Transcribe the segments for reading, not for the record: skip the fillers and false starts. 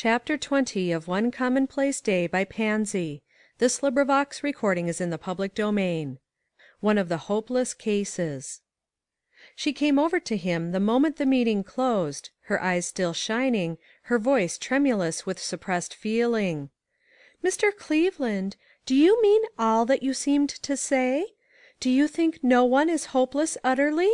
Chapter 20 of One Commonplace Day by Pansy. This recording is in the public domain. One of the hopeless cases. She came over to him the moment the meeting closed, her eyes still shining, her voice tremulous with suppressed feeling. "Mr. Cleveland, do you mean all that you seemed to say? Do you think no one is hopeless utterly?"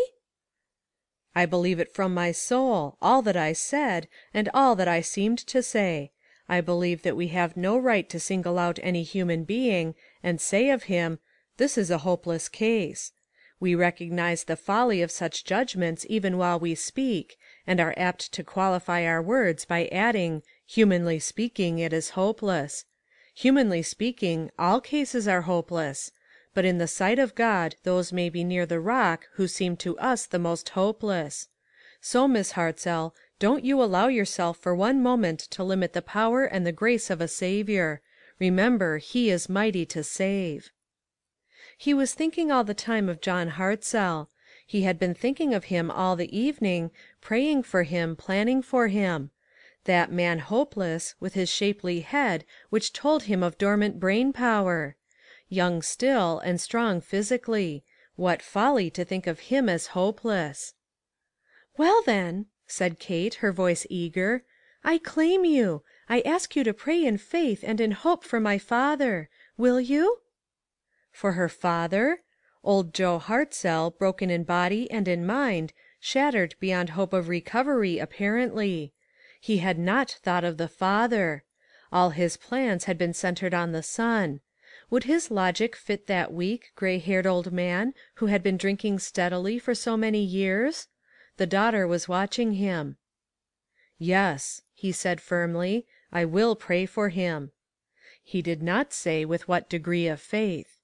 "I believe it from my soul, all that I said, and all that I seemed to say. I believe that we have no right to single out any human being, and say of him, 'This is a hopeless case.' We recognize the folly of such judgments even while we speak, and are apt to qualify our words by adding, 'Humanly speaking, it is hopeless.' Humanly speaking, all cases are hopeless. But in the sight of God those may be near the rock who seem to us the most hopeless. So, Miss Hartzell, don't you allow yourself for one moment to limit the power and the grace of a Saviour. Remember, he is mighty to save." He was thinking all the time of John Hartzell. He had been thinking of him all the evening, praying for him, planning for him. That man hopeless, with his shapely head which told him of dormant brain power. Young still, and strong physically. What folly to think of him as hopeless! "Well, then," said Kate, her voice eager, "I claim you. I ask you to pray in faith and in hope for my father. Will you?" For her father? Old Joe Hartzell, broken in body and in mind, shattered beyond hope of recovery, apparently. He had not thought of the father. All his plans had been centered on the son. Would his logic fit that weak, gray-haired old man who had been drinking steadily for so many years? The daughter was watching him. "Yes," he said firmly, "I will pray for him." He did not say with what degree of faith.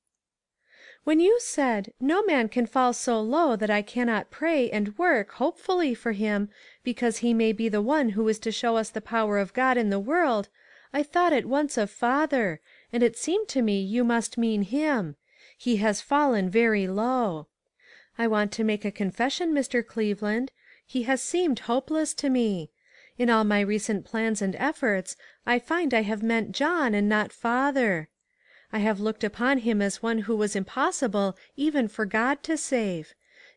"When you said, 'No man can fall so low that I cannot pray and work hopefully for him, because he may be the one who is to show us the power of God in the world,' I thought at once of father, and it seemed to me you must mean him. He has fallen very low. I want to make a confession, Mr. Cleveland. He has seemed hopeless to me. In all my recent plans and efforts I find I have meant John and not father. I have looked upon him as one who was impossible even for God to save.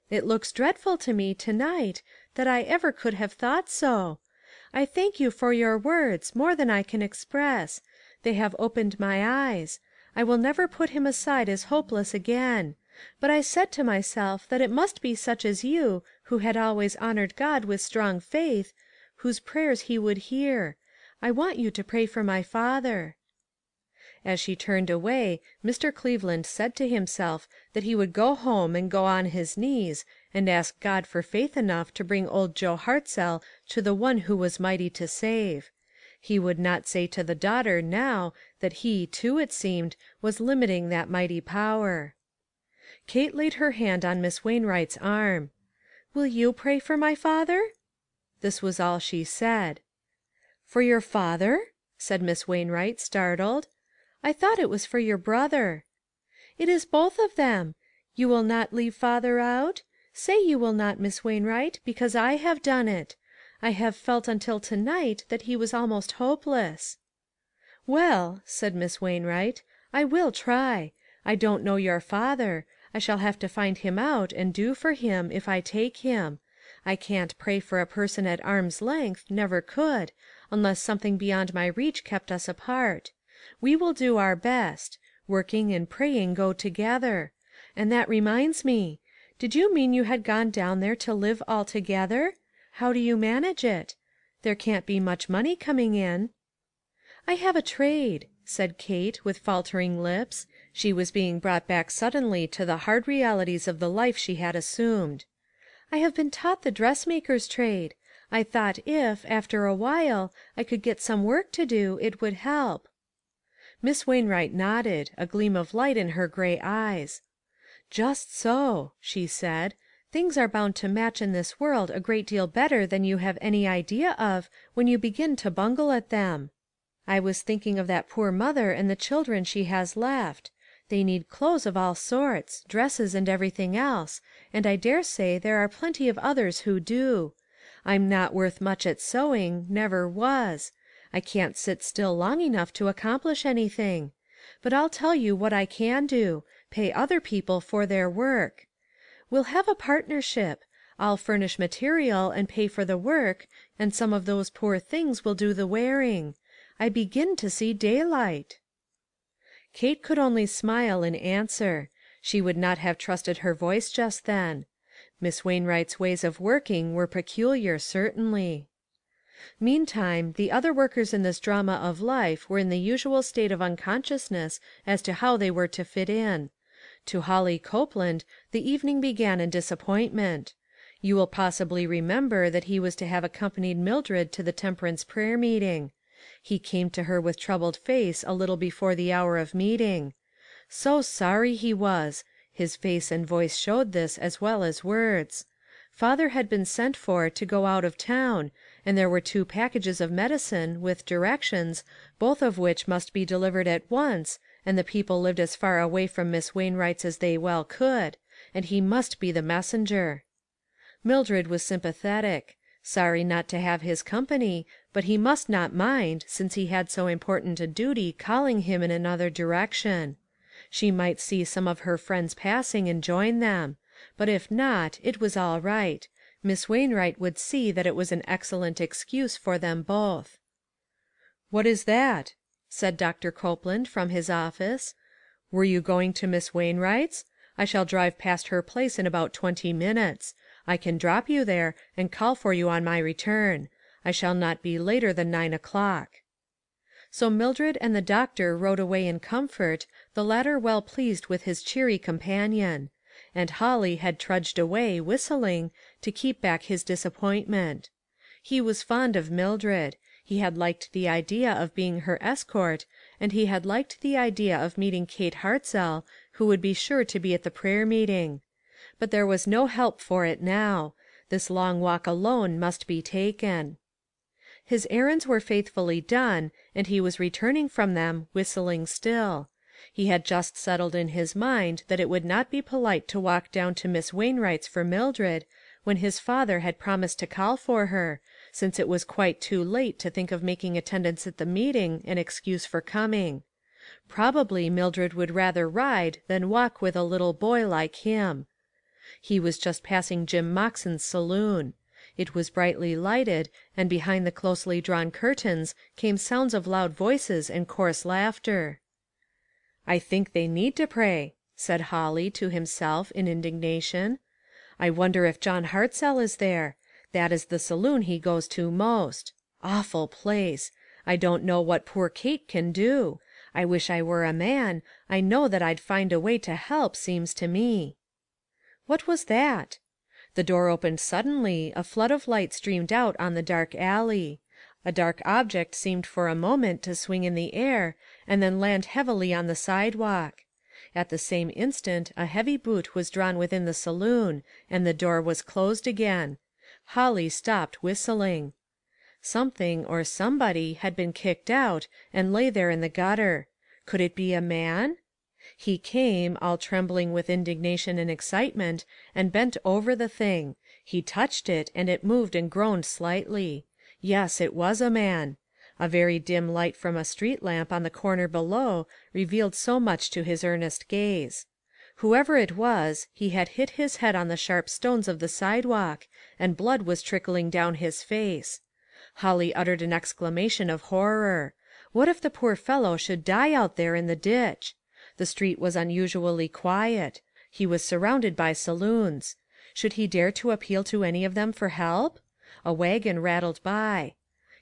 It looks dreadful to me to night that I ever could have thought so. I thank you for your words, more than I can express. They have opened my eyes. I will never put him aside as hopeless again. But I said to myself that it must be such as you, who had always honored God with strong faith, whose prayers he would hear. I want you to pray for my father." As she turned away, Mr. Cleveland said to himself that he would go home and go on his knees, and ask God for faith enough to bring old Joe Hartzell to the one who was mighty to save. He would not say to the daughter, now, that he, too, it seemed, was limiting that mighty power. Kate laid her hand on Miss Wainwright's arm. "Will you pray for my father?" This was all she said. "For your father?" said Miss Wainwright, startled. "I thought it was for your brother." "It is both of them. You will not leave father out? Say you will not, Miss Wainwright, because I have done it. I have felt until to night that he was almost hopeless." "Well," said Miss Wainwright, "I will try. I don't know your father. I shall have to find him out, and do for him, if I take him. I can't pray for a person at arm's length, never could, unless something beyond my reach kept us apart. We will do our best. Working and praying go together. And that reminds me. Did you mean you had gone down there to live altogether? How do you manage it? There can't be much money coming in." "I have a trade," said Kate, with faltering lips. She was being brought back suddenly to the hard realities of the life she had assumed. "I have been taught the dressmaker's trade. I thought if, after a while, I could get some work to do, it would help." Miss Wainwright nodded, a gleam of light in her gray eyes. "Just so," she said. "Things are bound to match in this world a great deal better than you have any idea of when you begin to bungle at them. I was thinking of that poor mother and the children she has left. They need clothes of all sorts, dresses and everything else, and I dare say there are plenty of others who do. I'm not worth much at sewing, never was. I can't sit still long enough to accomplish anything. But I'll tell you what I can do, pay other people for their work. We'll have a partnership. I'll furnish material and pay for the work, and some of those poor things will do the wearing. I begin to see daylight." Kate could only smile in answer. She would not have trusted her voice just then. Miss Wainwright's ways of working were peculiar, certainly. Meantime, the other workers in this drama of life were in the usual state of unconsciousness as to how they were to fit in. To Holly Copeland the evening began in disappointment. You will possibly remember that he was to have accompanied Mildred to the temperance prayer meeting. He came to her with troubled face a little before the hour of meeting. So sorry he was; his face and voice showed this as well as words. Father had been sent for to go out of town, and there were 2 packages of medicine, with directions, both of which must be delivered at once, and the people lived as far away from Miss Wainwright's as they well could, and he must be the messenger. Mildred was sympathetic. Sorry not to have his company, but he must not mind, since he had so important a duty calling him in another direction. She might see some of her friends passing and join them; but if not, it was all right. Miss Wainwright would see that it was an excellent excuse for them both. "What is that?" said Dr. Copeland from his office. "Were you going to Miss Wainwright's? I shall drive past her place in about 20 minutes. I can drop you there, and call for you on my return. I shall not be later than 9 o'clock." So Mildred and the doctor rode away in comfort, the latter well pleased with his cheery companion; and Holly had trudged away, whistling, to keep back his disappointment. He was fond of Mildred; he had liked the idea of being her escort, and he had liked the idea of meeting Kate Hartzell, who would be sure to be at the prayer meeting. But there was no help for it now; this long walk alone must be taken. His errands were faithfully done, and he was returning from them, whistling still. He had just settled in his mind that it would not be polite to walk down to Miss Wainwright's for Mildred, when his father had promised to call for her, since it was quite too late to think of making attendance at the meeting an excuse for coming. Probably Mildred would rather ride than walk with a little boy like him. He was just passing Jim Moxon's saloon. It was brightly lighted, and behind the closely drawn curtains came sounds of loud voices and coarse laughter. "I think they need to pray," said Holly to himself in indignation. "I wonder if John Hartzell is there? That is the saloon he goes to most. Awful place! I don't know what poor Kate can do. I wish I were a man. I know that I'd find a way to help, seems to me." What was that? The door opened suddenly, a flood of light streamed out on the dark alley. A dark object seemed for a moment to swing in the air, and then land heavily on the sidewalk. At the same instant a heavy boot was drawn within the saloon, and the door was closed again. Holly stopped whistling. Something, or somebody, had been kicked out, and lay there in the gutter. Could it be a man? He came, all trembling with indignation and excitement, and bent over the thing. He touched it, and it moved and groaned slightly. Yes, it was a man. A very dim light from a street lamp on the corner below revealed so much to his earnest gaze. Whoever it was, he had hit his head on the sharp stones of the sidewalk, and blood was trickling down his face. Holly uttered an exclamation of horror. What if the poor fellow should die out there in the ditch? The street was unusually quiet. He was surrounded by saloons. Should he dare to appeal to any of them for help? A wagon rattled by.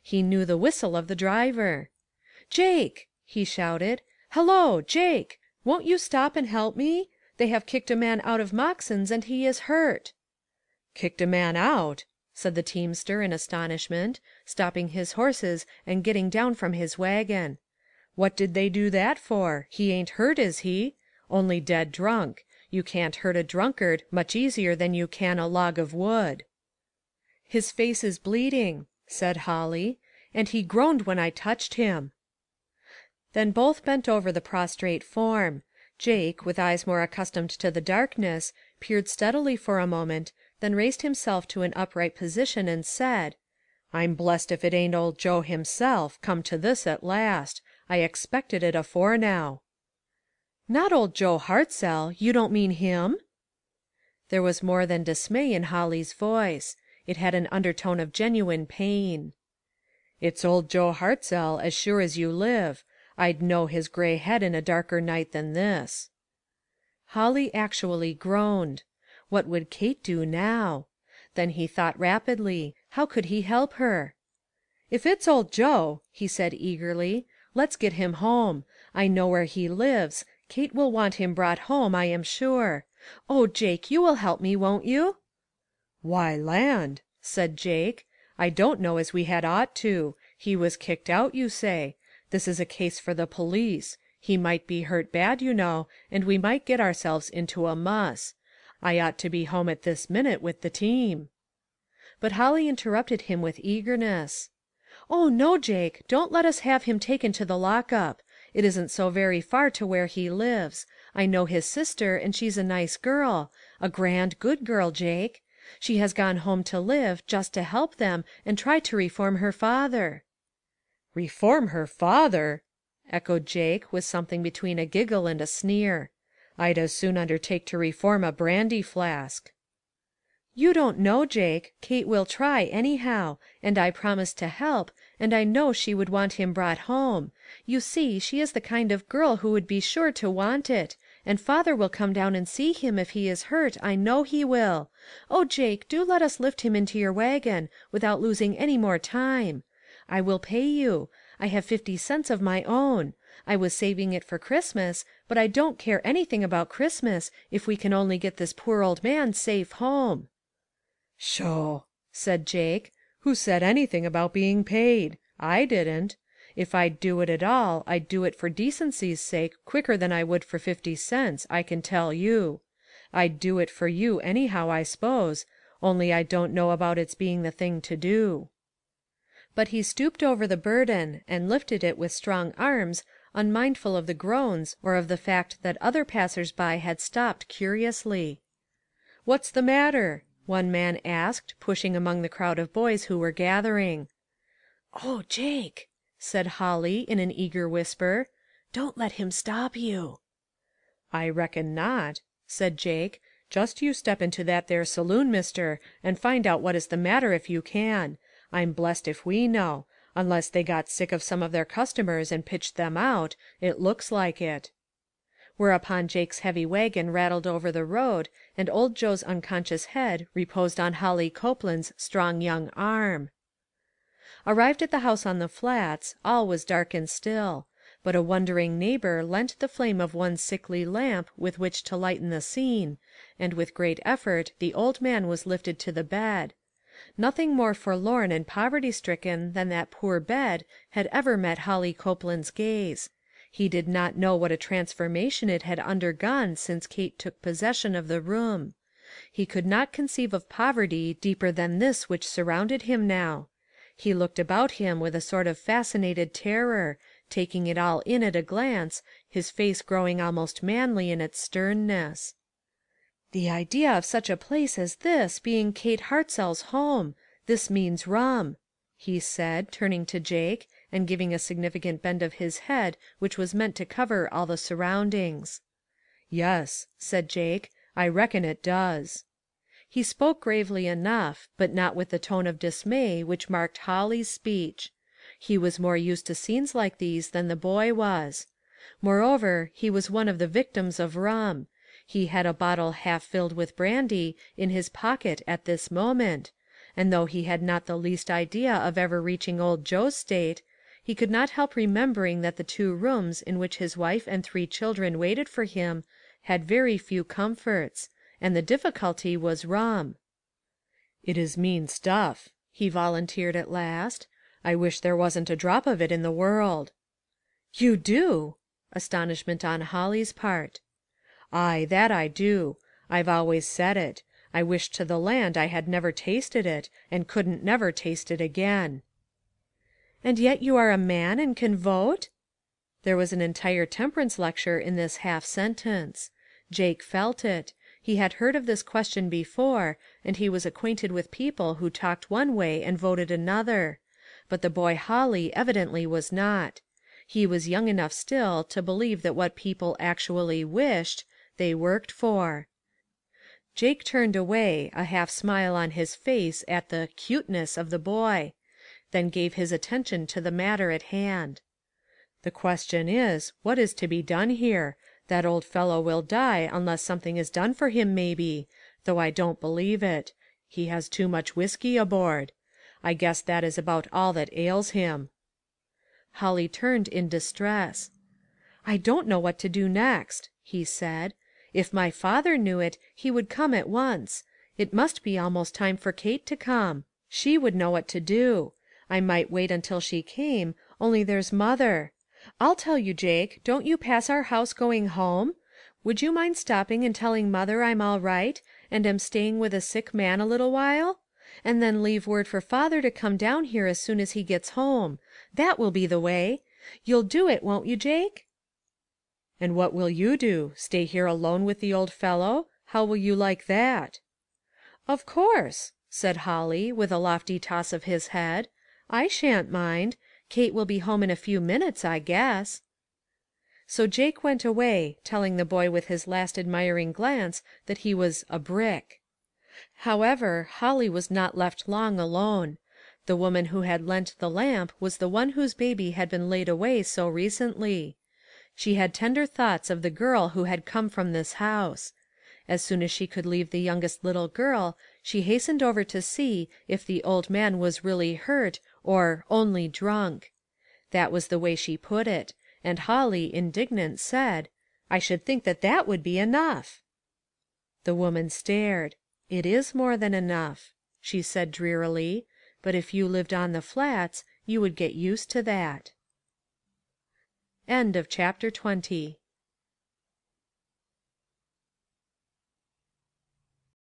He knew the whistle of the driver. "Jake!" he shouted. "Hello, Jake! Won't you stop and help me? They have kicked a man out of Moxon's, and he is hurt." "Kicked a man out?" said the teamster in astonishment, stopping his horses and getting down from his wagon. "What did they do that for? He ain't hurt, is he? Only dead drunk. You can't hurt a drunkard much easier than you can a log of wood." "His face is bleeding," said Holly, "and he groaned when I touched him." Then both bent over the prostrate form. Jake, with eyes more accustomed to the darkness, peered steadily for a moment, then raised himself to an upright position and said, I'm blessed if it ain't old Joe himself, come to this at last. I expected it afore now." "Not old Joe Hartzell! You don't mean him?" There was more than dismay in Holly's voice. It had an undertone of genuine pain. "It's old Joe Hartzell, as sure as you live. I'd know his gray head in a darker night than this." Holly actually groaned. What would Kate do now? Then he thought rapidly. How could he help her? "If it's old Joe," he said eagerly, "let's get him home. I know where he lives. Kate will want him brought home, I am sure. Oh, Jake, you will help me, won't you?" "Why, land!" said Jake, "I don't know as we had ought to. He was kicked out, you say. This is a case for the police. He might be hurt bad, you know, and we might get ourselves into a muss. I ought to be home at this minute with the team." But Holly interrupted him with eagerness. "Oh, no, Jake, don't let us have him taken to the lockup. It isn't so very far to where he lives. I know his sister, and she's a nice girl, a grand, good girl, Jake. She has gone home to live, just to help them, and try to reform her father." "Reform her father!" echoed Jake, with something between a giggle and a sneer. "I'd as soon undertake to reform a brandy flask." "You don't know, Jake. Kate will try, anyhow, and I promised to help, and I know she would want him brought home. You see, she is the kind of girl who would be sure to want it, and father will come down and see him if he is hurt, I know he will. Oh, Jake, do let us lift him into your wagon, without losing any more time. I will pay you. I have 50 cents of my own. I was saving it for Christmas, but I don't care anything about Christmas if we can only get this poor old man safe home." "Sho!" said Jake. "Who said anything about being paid? I didn't. If I'd do it at all, I'd do it for decency's sake quicker than I would for 50 cents, I can tell you. I'd do it for you anyhow, I s'pose, only I don't know about its being the thing to do." But he stooped over the burden, and lifted it with strong arms, unmindful of the groans, or of the fact that other passers-by had stopped curiously. "What's the matter?" one man asked, pushing among the crowd of boys who were gathering. "Oh, Jake," said Holly, in an eager whisper, "don't let him stop you." "I reckon not," said Jake. "Just you step into that there saloon, mister, and find out what is the matter if you can. I'm blessed if we know. Unless they got sick of some of their customers and pitched them out, it looks like it." Whereupon Jake's heavy wagon rattled over the road, and old Joe's unconscious head reposed on Holly Copeland's strong young arm. Arrived at the house on the Flats, all was dark and still; but a wondering neighbor lent the flame of one sickly lamp with which to lighten the scene, and with great effort the old man was lifted to the bed. Nothing more forlorn and poverty-stricken than that poor bed had ever met Holly Copeland's gaze. He did not know what a transformation it had undergone since Kate took possession of the room. He could not conceive of poverty deeper than this which surrounded him now. He looked about him with a sort of fascinated terror, taking it all in at a glance, his face growing almost manly in its sternness. "The idea of such a place as this being Kate Hartzell's home! This means rum," he said, turning to Jake, and giving a significant bend of his head which was meant to cover all the surroundings. "Yes," said Jake, "I reckon it does." He spoke gravely enough, but not with the tone of dismay which marked Holly's speech. He was more used to scenes like these than the boy was. Moreover, he was one of the victims of rum. He had a bottle half filled with brandy in his pocket at this moment, and though he had not the least idea of ever reaching old Joe's state, he could not help remembering that the 2 rooms in which his wife and 3 children waited for him had very few comforts, and the difficulty was rum. "It is mean stuff," he volunteered at last. "I wish there wasn't a drop of it in the world." "You do!" Astonishment on Holly's part. "Aye, that I do. I've always said it. I wish to the land I had never tasted it, and couldn't never taste it again." "And yet you are a man and can vote?" There was an entire temperance lecture in this half sentence. Jake felt it. He had heard of this question before, and he was acquainted with people who talked one way and voted another; but the boy Holly evidently was not. He was young enough still to believe that what people actually wished, they worked for. Jake turned away, a half smile on his face at the "cuteness" of the boy; then gave his attention to the matter in hand. "The question is, what is to be done here? That old fellow will die unless something is done for him, maybe, though I don't believe it. He has too much whiskey aboard. I guess that is about all that ails him." Holly turned in distress. "I don't know what to do next," he said. "If my father knew it, he would come at once. It must be almost time for Kate to come. She would know what to do. I might wait until she came, only there's mother. I'll tell you, Jake, don't you pass our house going home? Would you mind stopping and telling mother I'm all right, and am staying with a sick man a little while? And then leave word for father to come down here as soon as he gets home. That will be the way. You'll do it, won't you, Jake?" "And what will you do? Stay here alone with the old fellow? How will you like that?" "Of course," said Holly, with a lofty toss of his head. "I shan't mind. Kate will be home in a few minutes, I guess." So Jake went away, telling the boy with his last admiring glance that he was a brick. However, Holly was not left long alone. The woman who had lent the lamp was the one whose baby had been laid away so recently. She had tender thoughts of the girl who had come from this house. As soon as she could leave the youngest little girl, she hastened over to see if the old man was really hurt, or "only drunk." That was the way she put it, and Holly, indignant, said, "I should think that would be enough." The woman stared. "It is more than enough," she said drearily, "but if you lived on the Flats, you would get used to that." End of chapter 20.